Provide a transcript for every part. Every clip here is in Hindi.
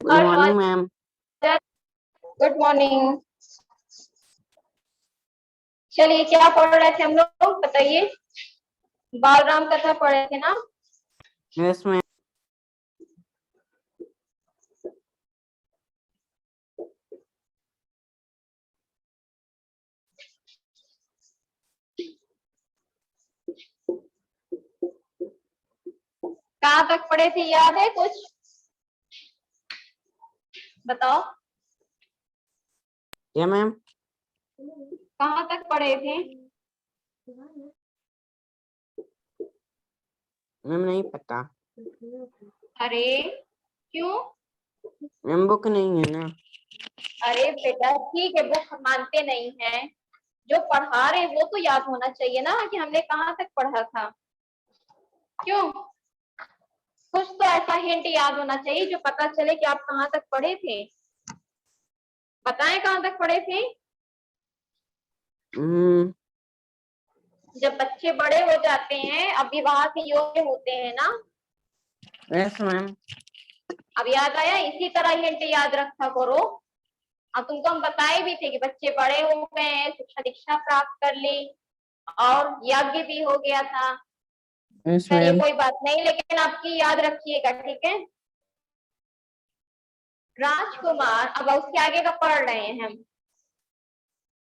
Good morning ma'am. Good morning. चलिए, क्या पढ़ रहे थे हम लोग बताइए? बाल राम कथा पढ़ रहे थे ना? Yes ma'am. कहाँ तक पढ़े थे, याद है कुछ? बताओ। क्या मैम? कहाँ तक पढ़े थे? मैम नहीं पता। अरे क्यों? मैम बुक नहीं है ना। अरे बेटा ठीक है, बुक मानते नहीं हैं, जो पढ़ा रहे वो तो याद होना चाहिए ना कि हमने कहाँ तक पढ़ा था। क्यों? कुछ तो ऐसा हिंट याद होना चाहिए जो पता चले कि आप कहाँ तक पढ़े थे। बताएं कहाँ तक पढ़े थे? जब बच्चे बड़े हो जाते हैं, अब विवाह के योग्य होते हैं ना। Yes ma'am. अब याद आया? इसी तरह हिंट याद रखा करो। अब तुमको हम बताए भी थे कि बच्चे बड़े हो गए हैं, शिक्षा दीक्षा प्राप्त कर ली और यज्ञ भी हो गया था। यस चलिए मैम। कोई बात नहीं, लेकिन आपकी याद रखिएगा, ठीक है? राजकुमार, अब उसके आगे का पढ़ रहे हैं हम।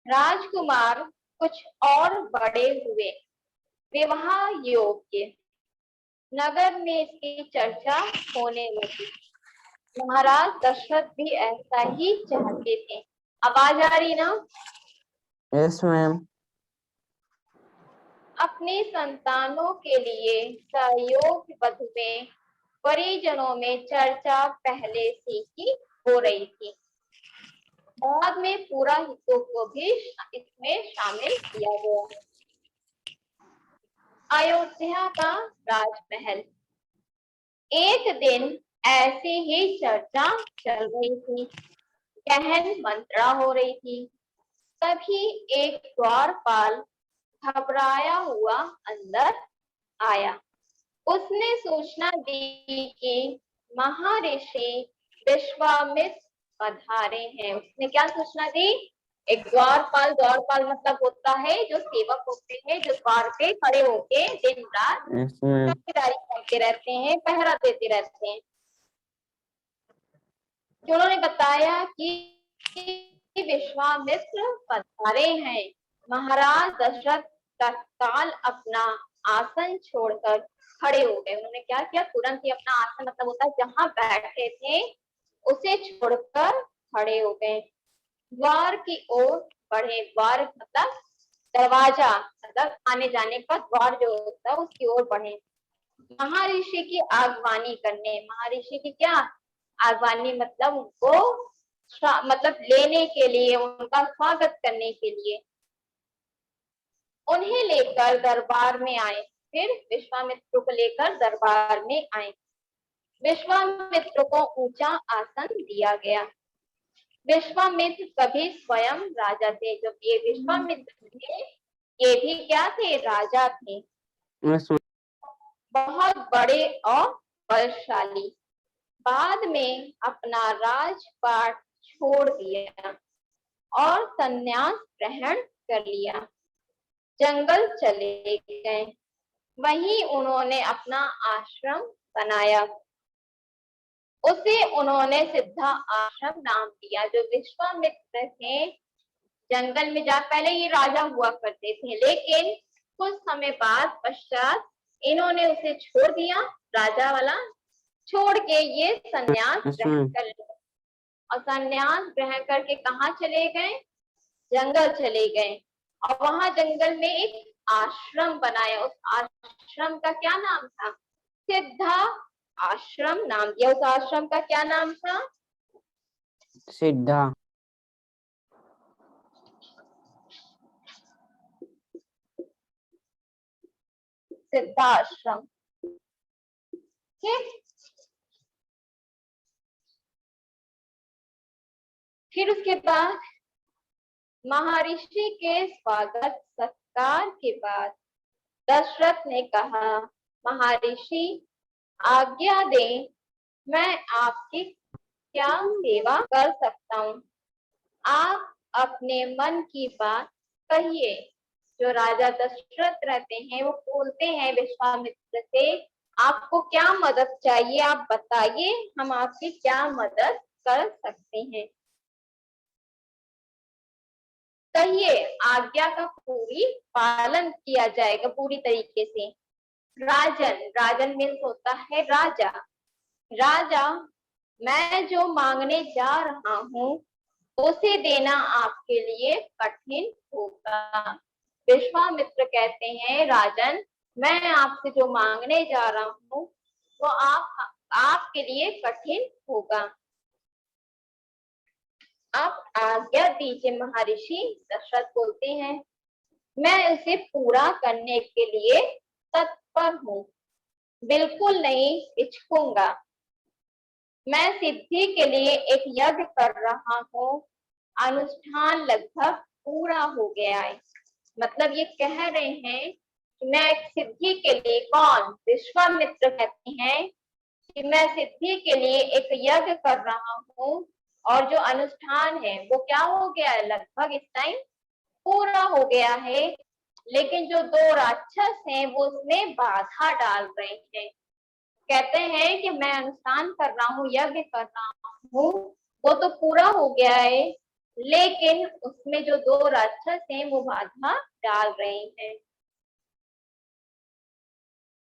राजकुमार कुछ और बड़े हुए, विवाह योग्य, नगर में इसकी चर्चा होने लगी। महाराज दशरथ भी ऐसा ही चाहते थे। आवाज आ रही ना? Yes ma'am. अपनी संतानों के लिए सहयोग वधुएं परिजनों में चर्चा पहले से ही हो रही थी। बाद में पूरा हितों को भी इसमें शामिल किया गया। अयोध्या का राजमहल। एक दिन ऐसी ही चर्चा चल रही थी, गहन मंत्रणा हो रही थी। तभी एक द्वारपाल घबराया हुआ अंदर आया। उसने सूचना दी कि महर्षि विश्वामित्र पधारे हैं। उसने क्या सूचना दी? एक द्वारपाल, द्वारपाल मतलब होता है जो सेवक होते हैं, जो द्वार पे खड़े होके दिन रात चौकीदारी करते रहते हैं, पहरा देते रहते हैं। उन्होंने बताया कि विश्वामित्र पधारे हैं। महाराज दशरथ तत्काल अपना आसन छोड़कर खड़े हो गए। उन्होंने क्या किया? तुरंत ही अपना आसन, मतलब होता है जहां बैठे थे, उसे छोड़कर खड़े हो गए। द्वार की ओर बढ़े। द्वार मतलब दरवाजा, मतलब आने जाने का द्वार जो होता है उसकी ओर बढ़े। महर्षि की आगवानी करने। महर्षि की क्या आगवानी? मतलब उनको मतलब लेने के लिए, उनका स्वागत करने के लिए उन्हें लेकर दरबार में आए। फिर विश्वामित्र को लेकर दरबार में आए। विश्वामित्र को ऊंचा आसन दिया गया। विश्वामित्र कभी स्वयं राजा थे। जो ये विश्वामित्र थे, ये भी क्या थे? राजा थे। बहुत बड़े और बलशाली। बाद में अपना राजपाट छोड़ दिया और संन्यास ग्रहण कर लिया, जंगल चले गए। वहीं उन्होंने अपना आश्रम बनाया। उसे उन्होंने सिद्धा आश्रम नाम दिया। जो विश्वामित्र थे, जंगल में जा, पहले ये राजा हुआ करते थे, लेकिन कुछ समय बाद पश्चात इन्होंने उसे छोड़ दिया, राजा वाला छोड़ के ये संन्यास ग्रहण कर लिया। और संन्यास ग्रहण करके कहाँ चले गए? जंगल चले गए। और वहां जंगल में एक आश्रम बनाया। उस आश्रम का क्या नाम था? सिद्धा आश्रम नाम दिया। उस आश्रम का क्या नाम था? सिद्धा। सिद्धाश्रम। ठीक। फिर उसके बाद महर्षि के स्वागत सत्कार के बाद दशरथ ने कहा, महर्षि आज्ञा दें, मैं आपकी क्या सेवा कर सकता हूँ। आप अपने मन की बात कहिए। जो राजा दशरथ रहते हैं वो बोलते हैं विश्वामित्र से, आपको क्या मदद चाहिए, आप बताइए, हम आपकी क्या मदद कर सकते हैं। कहिए, आज्ञा का पूरी पालन किया जाएगा पूरी तरीके से। राजन, राजन मीन्स होता है राजा। राजा, मैं जो मांगने जा रहा हूँ उसे देना आपके लिए कठिन होगा। विश्वामित्र कहते हैं, राजन, मैं आपसे जो मांगने जा रहा हूँ वो आपके लिए कठिन होगा। आप आज्ञा दीजिए महर्षि। दशरथ बोलते हैं, मैं उसे पूरा करने के लिए तत्पर हूँ, बिल्कुल नहीं हिचकूंगा। मैं सिद्धि के लिए एक यज्ञ कर रहा हूँ, अनुष्ठान लगभग पूरा हो गया है। मतलब ये कह रहे हैं कि मैं एक सिद्धि के लिए, कौन, विश्वामित्र कहते हैं कि मैं सिद्धि के लिए एक यज्ञ कर रहा हूँ और जो अनुष्ठान है वो क्या हो गया है, लगभग इस टाइम पूरा हो गया है। लेकिन जो दो राक्षस हैं वो उसमें बाधा डाल रहे हैं। कहते हैं कि मैं अनुष्ठान कर रहा हूँ, यज्ञ कर रहा हूँ, वो तो पूरा हो गया है, लेकिन उसमें जो दो राक्षस हैं वो बाधा डाल रहे हैं।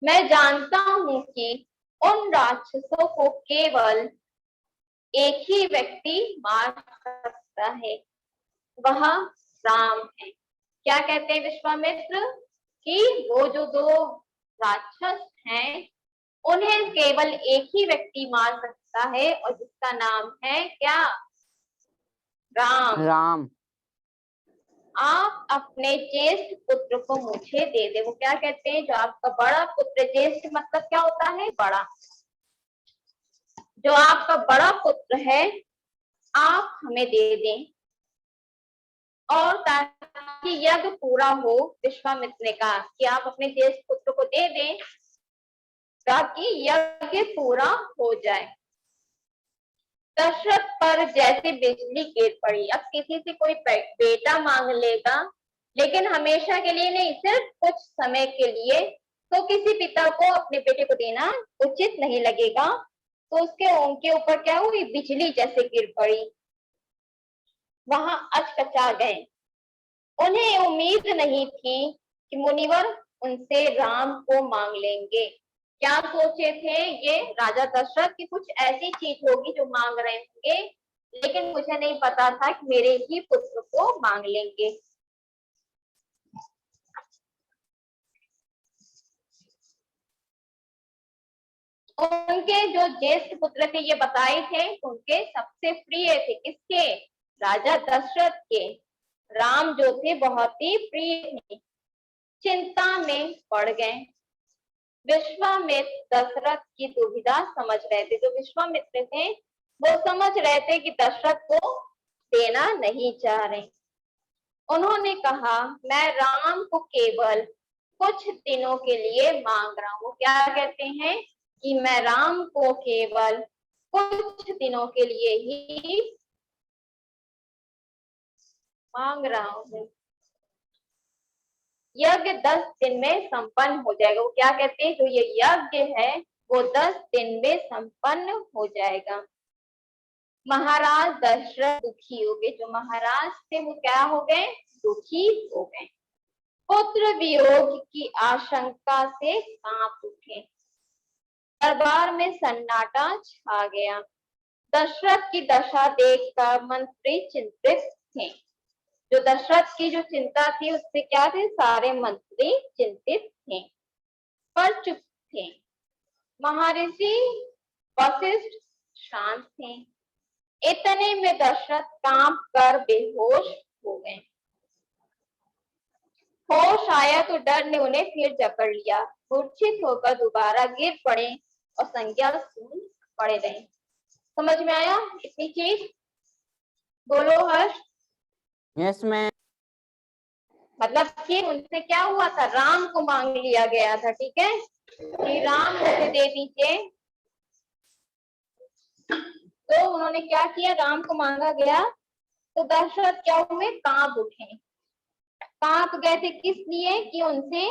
मैं जानता हूँ कि उन राक्षसों को केवल एक ही व्यक्ति मार सकता है, वह राम है। क्या कहते हैं विश्वामित्र कि वो जो दो राक्षस हैं उन्हें केवल एक ही व्यक्ति मार सकता है और जिसका नाम है क्या, राम। राम। आप अपने ज्येष्ठ पुत्र को मुझे दे दे। वो क्या कहते हैं, जो आपका बड़ा पुत्र, ज्येष्ठ मतलब क्या होता है, बड़ा, जो आपका बड़ा पुत्र है आप हमें दे दें और ताकि यज्ञ पूरा हो। विश्वामित्र ने कहा कि आप अपने ज्येष्ठ पुत्र को दे दें ताकि यज्ञ पूरा हो जाए। दशरथ पर जैसे बिजली गिर पड़ी। अब किसी से कोई बेटा मांग लेगा, लेकिन हमेशा के लिए नहीं, सिर्फ कुछ समय के लिए, तो किसी पिता को अपने बेटे को देना उचित नहीं लगेगा। तो उनके ऊपर क्या हुई, बिजली जैसे गिर पड़ी, वहां अचकचा गए। उन्हें उम्मीद नहीं थी कि मुनिवर उनसे राम को मांग लेंगे। क्या सोचे थे ये राजा दशरथ की, कुछ ऐसी चीज होगी जो मांग रहे होंगे, लेकिन मुझे नहीं पता था कि मेरे ही पुत्र को मांग लेंगे। उनके जो ज्येष्ठ पुत्र थे ये बताए थे, उनके सबसे प्रिय थे, किसके, राजा दशरथ के। राम जो थे बहुत ही प्रिय थे। चिंता में पड़ गए। विश्वामित्र दशरथ की दुविधा समझ रहे थे। जो विश्वामित्र थे वो समझ रहे थे कि दशरथ को देना नहीं चाह रहे। उन्होंने कहा, मैं राम को केवल कुछ दिनों के लिए मांग रहा हूँ। क्या कहते हैं कि मैं राम को केवल कुछ दिनों के लिए ही मांग रहा हूँ। यज्ञ 10 दिन में संपन्न हो जाएगा। वो क्या कहते हैं, जो ये यज्ञ है वो 10 दिन में संपन्न हो जाएगा। महाराज दशरथ दुखी हो गए। जो महाराज थे वो क्या हो गए, दुखी हो गए। पुत्र वियोग की आशंका से कांप उठे। दरबार में सन्नाटा छा गया। दशरथ की दशा देखकर मंत्री चिंतित थे। जो दशरथ की जो चिंता थी उससे क्या थे, सारे मंत्री चिंतित थे पर चुप थे। महर्षि वशिष्ठ शांत थे। इतने में दशरथ कांप कर बेहोश हो गए। होश आया तो डर ने उन्हें फिर जकड़ लिया। मूर्छित होकर दोबारा गिर पड़े और संज्ञा सुन पड़े रहे। समझ में आया इतनी चीज, बोलो हर्ष। Yes ma'am. मतलब कि उनसे क्या हुआ था, राम को मांग लिया गया था, ठीक है, कि राम मुझे दे दीजिए। तो उन्होंने क्या किया, राम को मांगा गया तो दशरथ क्या हुए, कांप उठे। कांप गए थे किस लिए, कि उनसे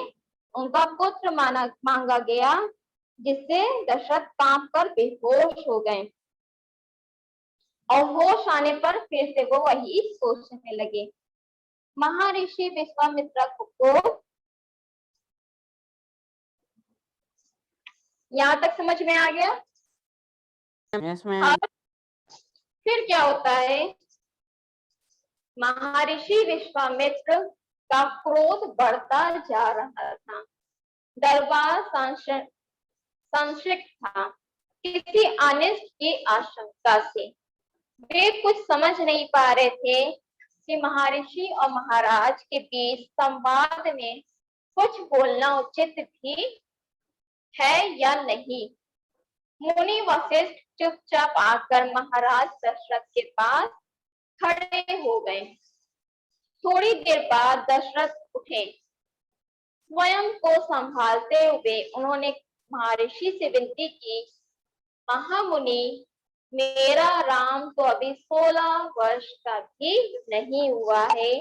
उनका पुत्र मांगा गया, जिससे दशरथ कांप कर बेहोश हो गए। और होश आने पर फिर से वो वही सोचने लगे। महर्षि विश्वामित्र को यहाँ तक समझ में आ गया। Yes ma'am. अब फिर क्या होता है, महर्षि विश्वामित्र का क्रोध बढ़ता जा रहा था। दरबार संशय था किसी अनिष्ट की आशंका से। वे कुछ समझ नहीं पा रहे थे कि महर्षि और महाराज के बीच संवाद में कुछ बोलना उचित भी है या नहीं। मुनि वशिष्ठ चुपचाप आकर महाराज दशरथ के पास खड़े हो गए। थोड़ी देर बाद दशरथ उठे। स्वयं को संभालते हुए उन्होंने महर्षि से विनती की, महामुनि, मेरा राम तो अभी 16 वर्ष का भी नहीं हुआ है,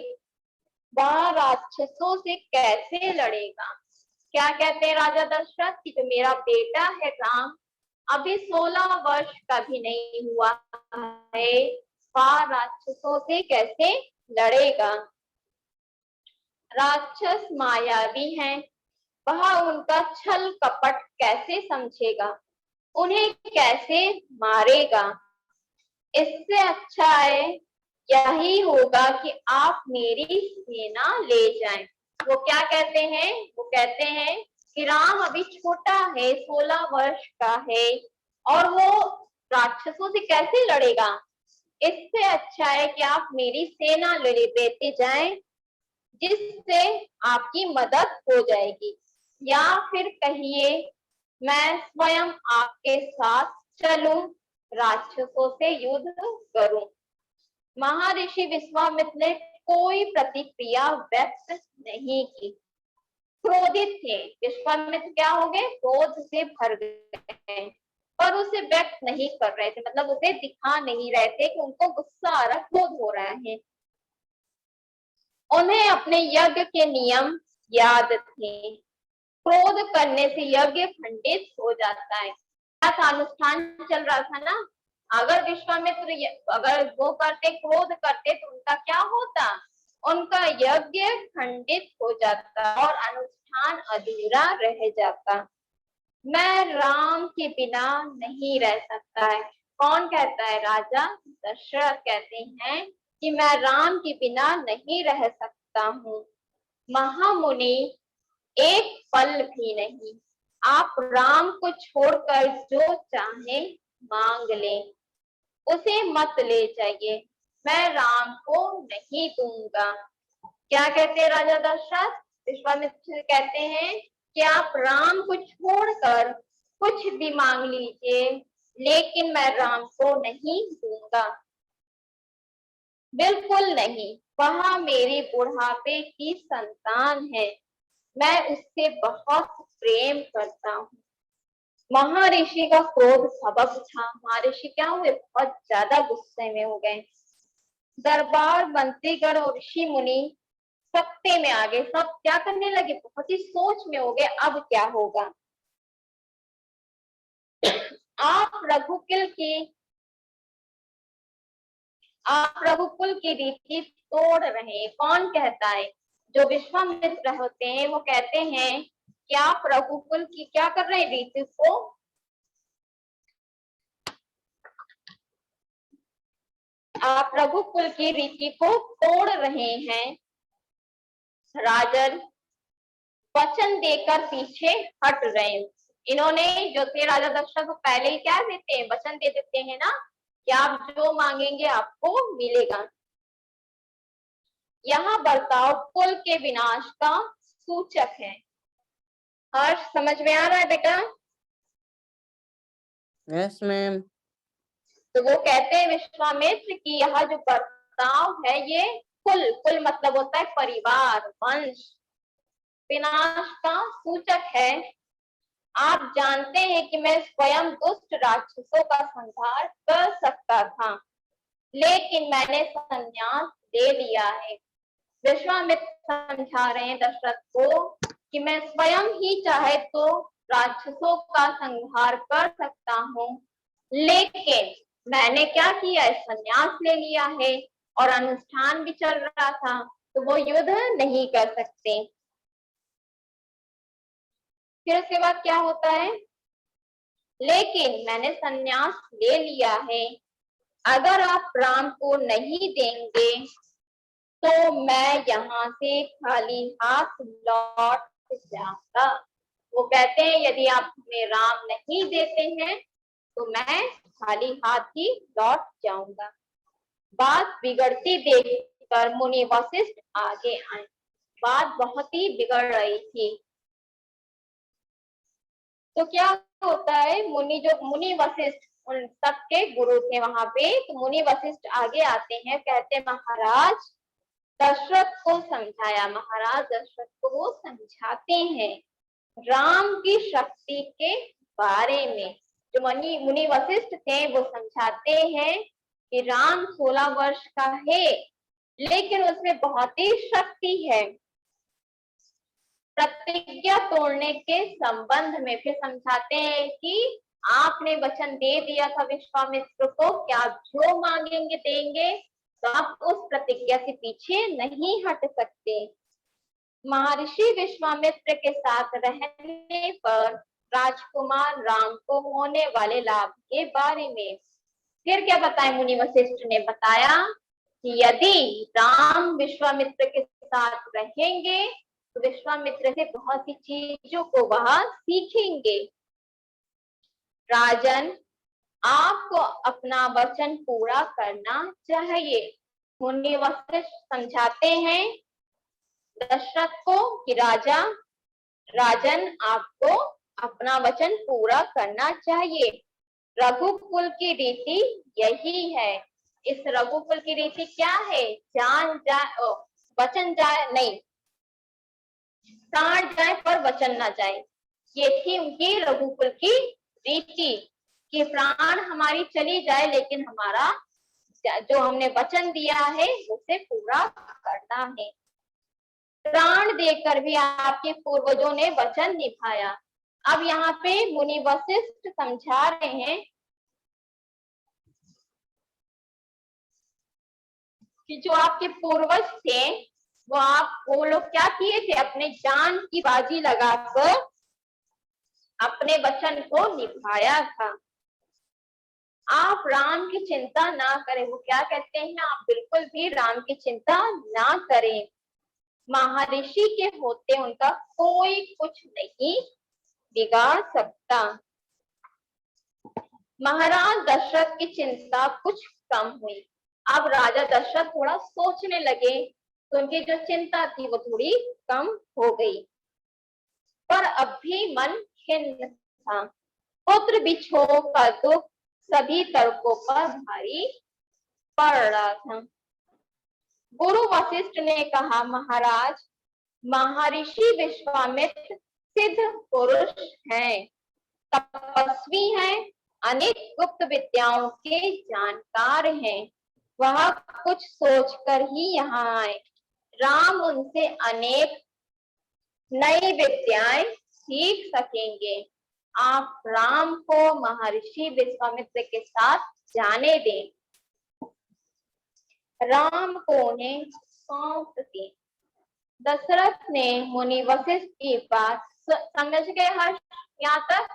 वह राक्षसों से कैसे लड़ेगा। क्या कहते हैं राजा दशरथ कि जो मेरा बेटा है राम अभी 16 वर्ष का भी नहीं हुआ है, वह राक्षसों से कैसे लड़ेगा। राक्षस मायावी हैं, वह उनका छल कपट कैसे समझेगा, उन्हें कैसे मारेगा। इससे अच्छा है यही होगा कि आप मेरी सेना ले जाएं। वो क्या कहते हैं, वो कहते हैं कि राम अभी छोटा है, 16 वर्ष का है और वो राक्षसों से कैसे लड़ेगा। इससे अच्छा है कि आप मेरी सेना ले लेते जाएं, जिससे आपकी मदद हो जाएगी, या फिर कहिए मैं स्वयं आपके साथ चलूं, राक्षसों से युद्ध करूं। महर्षि विश्वामित्र ने कोई प्रतिक्रिया व्यक्त नहीं की। क्रोधित थे विश्वामित्र, क्या हो गए, क्रोध से भर गए, पर उसे व्यक्त नहीं कर रहे थे, मतलब उसे दिखा नहीं रहे थे कि उनको गुस्सा आ रहा, क्रोध हो रहा है। उन्हें अपने यज्ञ के नियम याद थे। क्रोध करने से यज्ञ खंडित हो जाता है। क्या अनुष्ठान चल रहा था ना, अगर विश्वामित्र अगर वो करते, क्रोध करते, तो उनका क्या होता, उनका यज्ञ खंडित हो जाता और अनुष्ठान अधूरा रह जाता। मैं राम के बिना नहीं रह सकता है। कौन कहता है, राजा दशरथ कहते हैं कि मैं राम के बिना नहीं रह सकता हूँ। महामुनि, एक पल भी नहीं, आप राम को छोड़कर जो चाहे मांग ले, उसे मत ले जाइए, मैं राम को नहीं दूंगा। क्या कहते हैं राजा दशरथ, विश्वामित्र कहते हैं कि आप राम को छोड़कर कुछ भी मांग लीजिए, लेकिन मैं राम को नहीं दूंगा, बिल्कुल नहीं। वह मेरे बुढ़ापे की संतान है, मैं उससे बहुत प्रेम करता हूँ। महर्षि का क्रोध सबक था। महर्षि क्या हुए, बहुत ज्यादा गुस्से में हो गए। दरबार मंत्रीगण और ऋषि मुनि सत्ते में आ गए, सब क्या करने लगे, बहुत ही सोच में हो गए, अब क्या होगा। आप रघुकुल की रीति तोड़ रहे हैं। कौन कहता है, जो विश्वामित्र होते हैं वो कहते हैं कि आप रघुकुल की क्या कर रहे हैं, रीति को, आप रघुकुल की रीति को तोड़ रहे हैं। राजन वचन देकर पीछे हट रहे हैं। इन्होंने जो थे राजा दशरथ को पहले ही क्या देते हैं, वचन दे देते हैं ना कि आप जो मांगेंगे आपको मिलेगा। यहाँ बर्ताव कुल के विनाश का सूचक है। हर्ष समझ में आ रहा है बेटा? Yes ma'am. तो वो कहते हैं विश्वामित्र की यह जो बर्ताव है ये कुल मतलब होता है परिवार, वंश, विनाश का सूचक है। आप जानते हैं कि मैं स्वयं दुष्ट राक्षसों का संहार कर सकता सकता था, लेकिन मैंने संन्यास ले लिया है। विश्वामित्र समझा रहे हैं दशरथ को कि मैं स्वयं ही चाहे तो राक्षसों का संहार कर सकता हूँ, लेकिन मैंने क्या किया है, संन्यास ले लिया है और अनुष्ठान भी चल रहा था, तो वो युद्ध नहीं कर सकते। फिर उसके बाद क्या होता है, लेकिन मैंने संन्यास ले लिया है, अगर आप राम को नहीं देंगे तो मैं यहाँ से खाली हाथ लौट जाऊंगा। वो कहते हैं यदि आप हमें राम नहीं देते हैं तो मैं खाली हाथ ही लौट जाऊंगा। बात बिगड़ती देखकर मुनि वशिष्ठ आगे आए। बात बहुत ही बिगड़ रही थी, तो क्या होता है, मुनि वशिष्ठ उन सबके गुरु थे वहां पे, तो मुनि वशिष्ठ आगे आते हैं, कहते हैं महाराज दशरथ को समझाया। महाराज दशरथ को वो समझाते हैं राम की शक्ति के बारे में। जो मुनि वशिष्ठ थे वो समझाते हैं कि राम 16 वर्ष का है, लेकिन उसमें बहुत ही शक्ति है। प्रतिज्ञा तोड़ने के संबंध में फिर समझाते हैं कि आपने वचन दे दिया था विश्वामित्र को कि आप जो मांगेंगे देंगे, तो आप उस प्रतिज्ञा से पीछे नहीं हट सकते। महर्षि विश्वामित्र के साथ रहने पर राजकुमार राम को होने वाले लाभ के बारे में फिर क्या बताया, मुनि वशिष्ठ ने बताया कि यदि राम विश्वामित्र के साथ रहेंगे तो विश्वामित्र से बहुत सी चीजों को वह सीखेंगे। राजन, आपको अपना वचन पूरा करना चाहिए। मुनि वशिष्ठ समझाते हैं दशरथ को कि राजन आपको अपना वचन पूरा करना चाहिए। रघुकुल की रीति यही है। इस रघुकुल की रीति क्या है, जान जाए वचन जाए नहीं, प्राण जाए पर वचन ना जाए। ये थी उनकी रघुकुल की रीति कि प्राण हमारी चली जाए लेकिन हमारा जो हमने वचन दिया है उसे पूरा करना है। प्राण देकर भी आपके पूर्वजों ने वचन निभाया। अब यहाँ पे मुनि वशिष्ठ समझा रहे हैं कि जो आपके पूर्वज थे वो लोग क्या किए थे, अपने जान की बाजी लगाकर अपने वचन को निभाया था। आप राम की चिंता ना करें। वो क्या कहते हैं, आप बिल्कुल भी राम की चिंता ना करें। महर्षि के होते उनका कोई कुछ नहीं बिगाड़ सकता। महाराज दशरथ की चिंता कुछ कम हुई। अब राजा दशरथ थोड़ा सोचने लगे, तो उनकी जो चिंता थी वो थोड़ी कम हो गई, पर अब भी मन खिन्न था। पुत्र बिछोह का दुख सभी तर्कों पर भारी पड़ रहा था। गुरु वशिष्ठ ने कहा, महाराज महर्षि विश्वामित्र सिद्ध पुरुष हैं, तपस्वी हैं, अनेक गुप्त विद्याओं के जानकार हैं। वह कुछ सोचकर ही यहाँ आए। राम उनसे अनेक नई विद्याएं सीख सकेंगे। आप राम को महर्षि विश्वामित्र के साथ जाने दें। राम को उन्हें सौंप दें। दशरथ ने मुनि वशिष्ठ की बात समझ गए हर्ष यहाँ तक?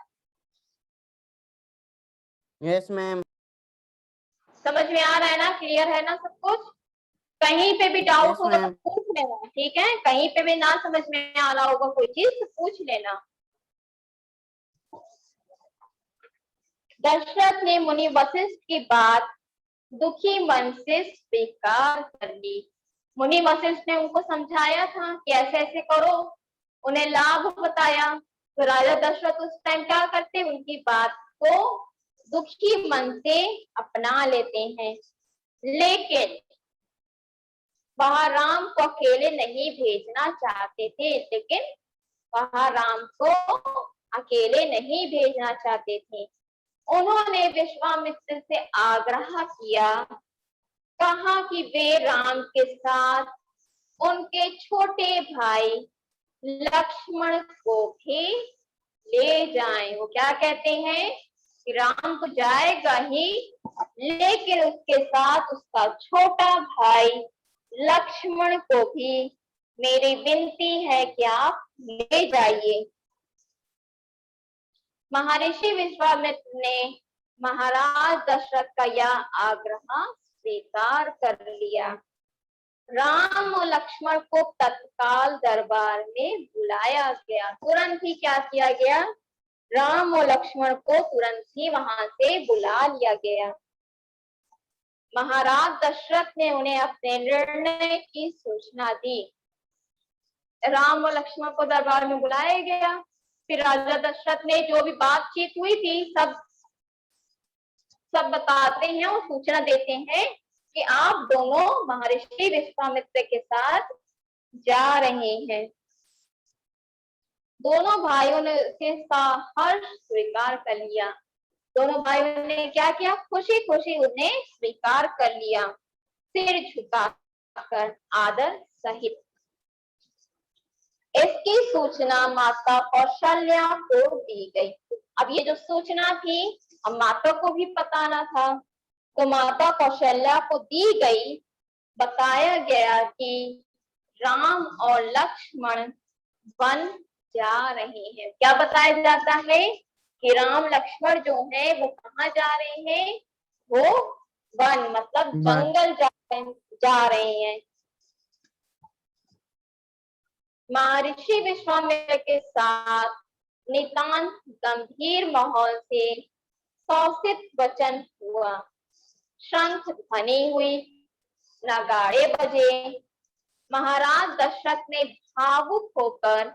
Yes ma'am. समझ में आ रहा है ना, क्लियर है ना सब कुछ? कहीं पे भी डाउट यस होगा तो मैम। पूछ लेना, ठीक है? कहीं पे भी ना समझ में आ रहा होगा कोई चीज तो पूछ लेना। दशरथ ने मुनि वशिष्ठ की बात दुखी मन से स्वीकार कर ली। मुनि वशिष्ठ ने उनको समझाया था कि ऐसे ऐसे करो, उन्हें लाभ बताया, तो राजा दशरथ उस टाइम क्या करते, उनकी बात को दुखी मन से अपना लेते हैं। लेकिन वह राम को अकेले नहीं भेजना चाहते थे, लेकिन वह राम को अकेले नहीं भेजना चाहते थे। उन्होंने विश्वामित्र से आग्रह किया, कहा कि वे राम के साथ उनके छोटे भाई लक्ष्मण को भी ले जाएं। वो क्या कहते हैं कि राम तो जाएगा ही, लेकिन उसके साथ उसका छोटा भाई लक्ष्मण को भी मेरी विनती है कि आप ले जाइए। महर्षि विश्वामित्र ने महाराज दशरथ का यह आग्रह स्वीकार कर लिया। राम और लक्ष्मण को तत्काल दरबार में बुलाया गया। तुरंत ही क्या किया गया, राम और लक्ष्मण को तुरंत ही वहां से बुला लिया गया। महाराज दशरथ ने उन्हें अपने निर्णय की सूचना दी। राम और लक्ष्मण को दरबार में बुलाया गया। फिर राजा दशरथ ने जो भी बातचीत हुई थी सब बताते हैं और सूचना देते हैं कि आप दोनों महर्षि विश्वामित्र के साथ जा रहे हैं। दोनों भाइयों ने उसके हर्ष स्वीकार कर लिया। दोनों भाइयों ने क्या किया, खुशी खुशी उन्हें स्वीकार कर लिया, सिर झुकाकर आदर सहित। इसकी सूचना माता कौशल्या को दी गई। अब ये जो सूचना थी, अब माता को भी पता न था, तो माता कौशल्या को दी गई। बताया गया कि राम और लक्ष्मण वन जा रहे हैं। क्या बताया जाता है कि राम लक्ष्मण जो है वो कहाँ जा रहे हैं, वो वन मतलब जंगल जा रहे हैं। महर्षि विश्वामित्र के साथ नितांत गंभीर माहौल से सौसित वचन हुआ। शंख ध्वनि हुई, नगाड़े बजे। महाराज दशरथ ने भावुक होकर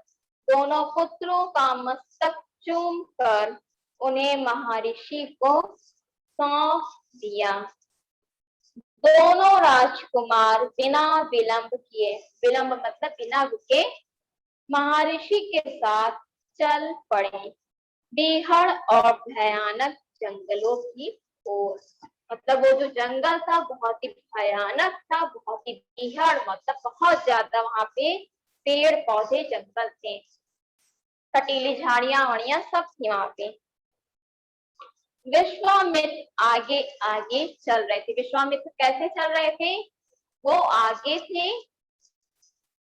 दोनों पुत्रों का मस्तक चूम कर उन्हें महर्षि को सौंप दिया। दोनों राजकुमार बिना विलंब किए, विलंब मतलब बिना रुके, महर्षि के साथ चल पड़े बीहड़ और भयानक जंगलों की ओर। मतलब वो जो जंगल था बहुत ही भयानक था, बहुत ही बीहड़ मतलब बहुत ज्यादा वहां पे पेड़ पौधे जंगल थे, कटीली झाड़ियां वाड़ियां सब थी वहां पे। विश्वामित्र आगे आगे चल रहे थे। विश्वामित्र कैसे चल रहे थे, वो आगे थे,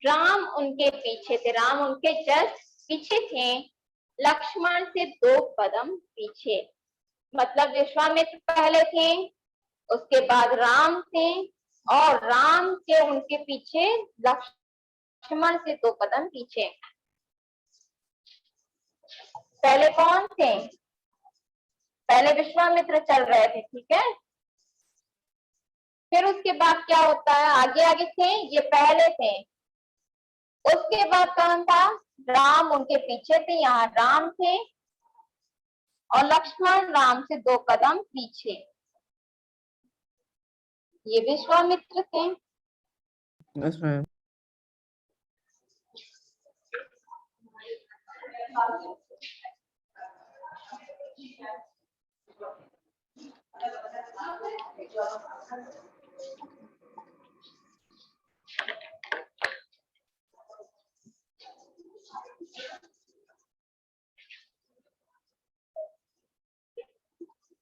राम उनके पीछे थे। राम उनके जस्ट पीछे थे, लक्ष्मण से 2 कदम पीछे। मतलब विश्वामित्र पहले थे, उसके बाद राम थे, और राम के उनके पीछे लक्ष्मण से 2 कदम पीछे। पहले कौन थे, पहले विश्वामित्र चल रहे थे, ठीक है। फिर उसके बाद क्या होता है, आगे आगे थे, ये पहले थे। उसके बाद कौन था, राम उनके पीछे थे, यहाँ राम थे, और लक्ष्मण राम से 2 कदम पीछे, ये विश्वामित्र थे। Yes, ma'am.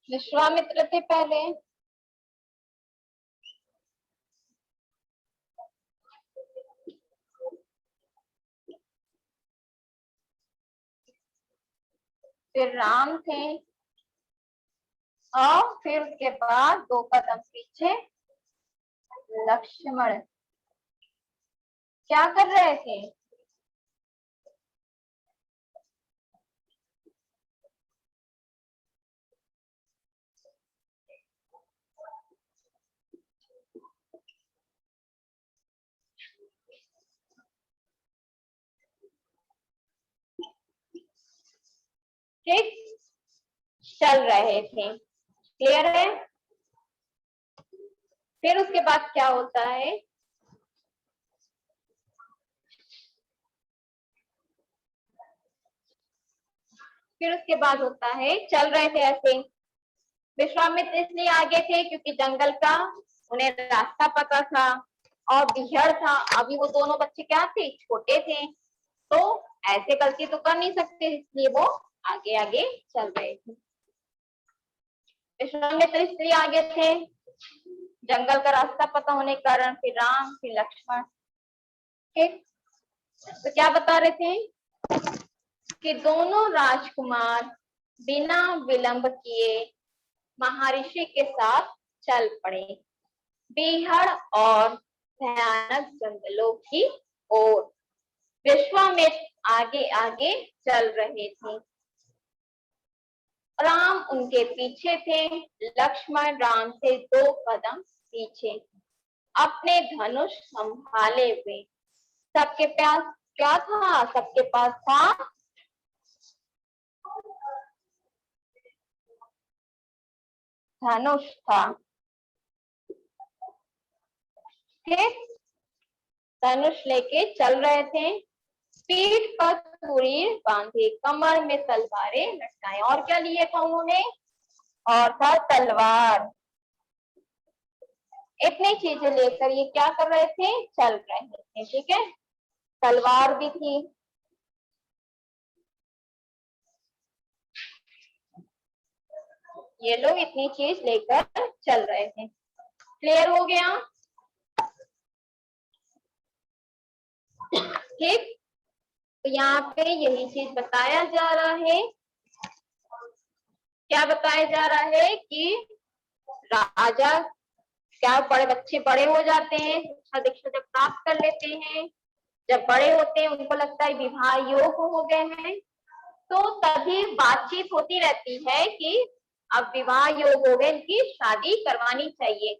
विश्वामित्र थे पहले, फिर राम थे, और फिर उसके बाद 2 कदम पीछे लक्ष्मण। क्या कर रहे थे, ठीक चल रहे थे। क्लियर है। फिर उसके बाद क्या होता है, फिर उसके बाद होता है, चल रहे थे ऐसे, विश्वामित्र इसलिए आगे थे क्योंकि जंगल का उन्हें रास्ता पता था और बिहड़ था। अभी वो दोनों बच्चे क्या थे, छोटे थे, तो ऐसे गलती तो कर नहीं सकते, इसलिए वो आगे आगे चल रहे थे। विश्वामित्र इसलिए आगे थे, जंगल का रास्ता पता होने के कारण, फिर राम फिर लक्ष्मण। ठीक, तो क्या बता रहे थे कि दोनों राजकुमार बिना विलंब किए महर्षि के साथ चल पड़े बीहड़ और भयानक जंगलों की ओर। विश्वामित्र आगे आगे चल रहे थे, राम उनके पीछे थे, लक्ष्मण राम से 2 कदम पीछे, अपने धनुष संभाले हुए। सबके पास क्या था, सबके पास था धनुष था। ठीक, धनुष लेके चल रहे थे, पीठ पर तुरीर बांधे, कमर में तलवारें लटकाए। और क्या लिए था उन्होंने, और था तलवार। इतनी चीजें लेकर ये क्या कर रहे थे, चल रहे थे। ठीक है, तलवार भी थी। ये लोग इतनी चीज लेकर चल रहे थे। क्लियर हो गया? ठीक, तो यहाँ पे यही चीज बताया जा रहा है। क्या बताया जा रहा है कि राजा क्या, बड़े बच्चे बड़े हो जाते हैं, शिक्षा दीक्षा जब प्राप्त कर लेते हैं, जब बड़े होते हैं उनको लगता है विवाह योग हो गए हैं, तो तभी बातचीत होती रहती है कि अब विवाह योग हो गए, इनकी शादी करवानी चाहिए।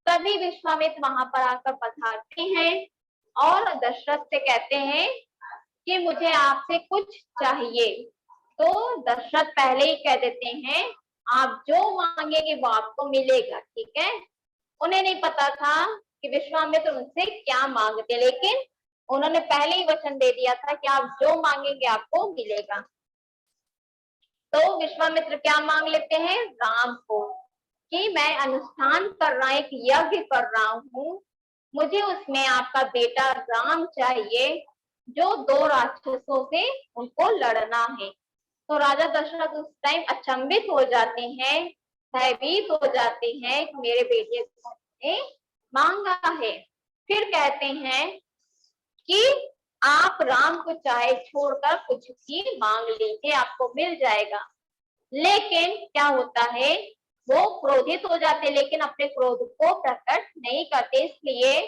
तभी विश्वामित्र वहां पर आकर पधारते हैं और दशरथ से कहते हैं कि मुझे आपसे कुछ चाहिए। तो दशरथ पहले ही कह देते हैं आप जो मांगेंगे वो आपको मिलेगा। ठीक है, उन्हें नहीं पता था कि विश्वामित्र उनसे क्या मांगते, लेकिन उन्होंने पहले ही वचन दे दिया था कि आप जो मांगेंगे आपको मिलेगा। तो विश्वामित्र क्या मांग लेते हैं, राम को, कि मैं अनुष्ठान कर रहा, एक यज्ञ कर रहा हूँ, मुझे उसमें आपका बेटा राम चाहिए, जो 2 राक्षसों से उनको लड़ना है। तो राजा दशरथ उस टाइम अचंभित हो जाते हैं, भयभीत हो जाते हैं कि मेरे बेटे ने मांगा है। फिर कहते हैं कि आप राम को चाहे छोड़कर कुछ भी मांग लीजिए, आपको मिल जाएगा। लेकिन क्या होता है, वो क्रोधित हो जाते, लेकिन अपने क्रोध को प्रकट नहीं करते, इसलिए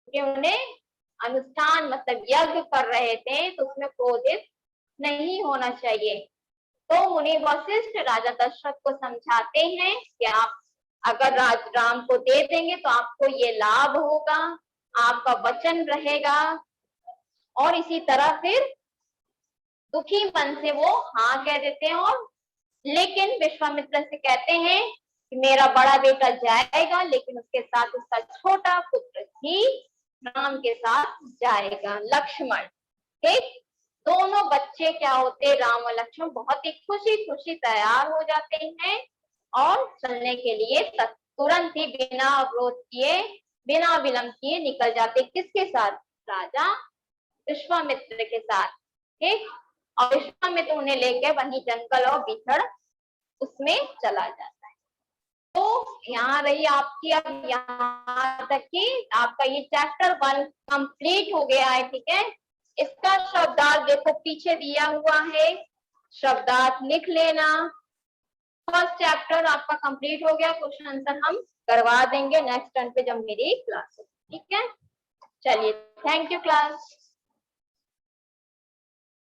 कि उन्हें अनुष्ठान मतलब यज्ञ कर रहे थे, तो उसमें क्रोधित नहीं होना चाहिए। तो मुनि वशिष्ठ राजा दशरथ को समझाते हैं कि आप अगर राम को दे देंगे तो आपको ये लाभ होगा, आपका वचन रहेगा। और इसी तरह फिर दुखी मन से वो हाँ कह देते हैं, और लेकिन विश्वामित्र से कहते हैं कि मेरा बड़ा बेटा जाएगा, लेकिन उसके साथ उसका छोटा पुत्र ही राम के साथ जाएगा, लक्ष्मण। ठीक, दोनों बच्चे क्या होते, राम और लक्ष्मण बहुत ही खुशी खुशी तैयार हो जाते हैं और चलने के लिए तुरंत ही बिना अवरोध किए, बिना विलंब किए निकल जाते। किसके साथ, राजा विश्वामित्र के साथ। ठीक, और विश्वामित्र उन्हें लेके वही जंगल और बिछड़ उसमें चला जाता है। तो यहाँ रही आपकी, अब यहाँ तक कि आपका ये चैप्टर 1 कंप्लीट हो गया है। ठीक है, इसका शब्दार्थ देखो पीछे दिया हुआ है, शब्दार्थ लिख लेना। फर्स्ट चैप्टर आपका कंप्लीट हो गया, क्वेश्चन आंसर हम करवा देंगे नेक्स्ट टर्न पे जब मेरी क्लास हो। ठीक है, चलिए, थैंक यू क्लास।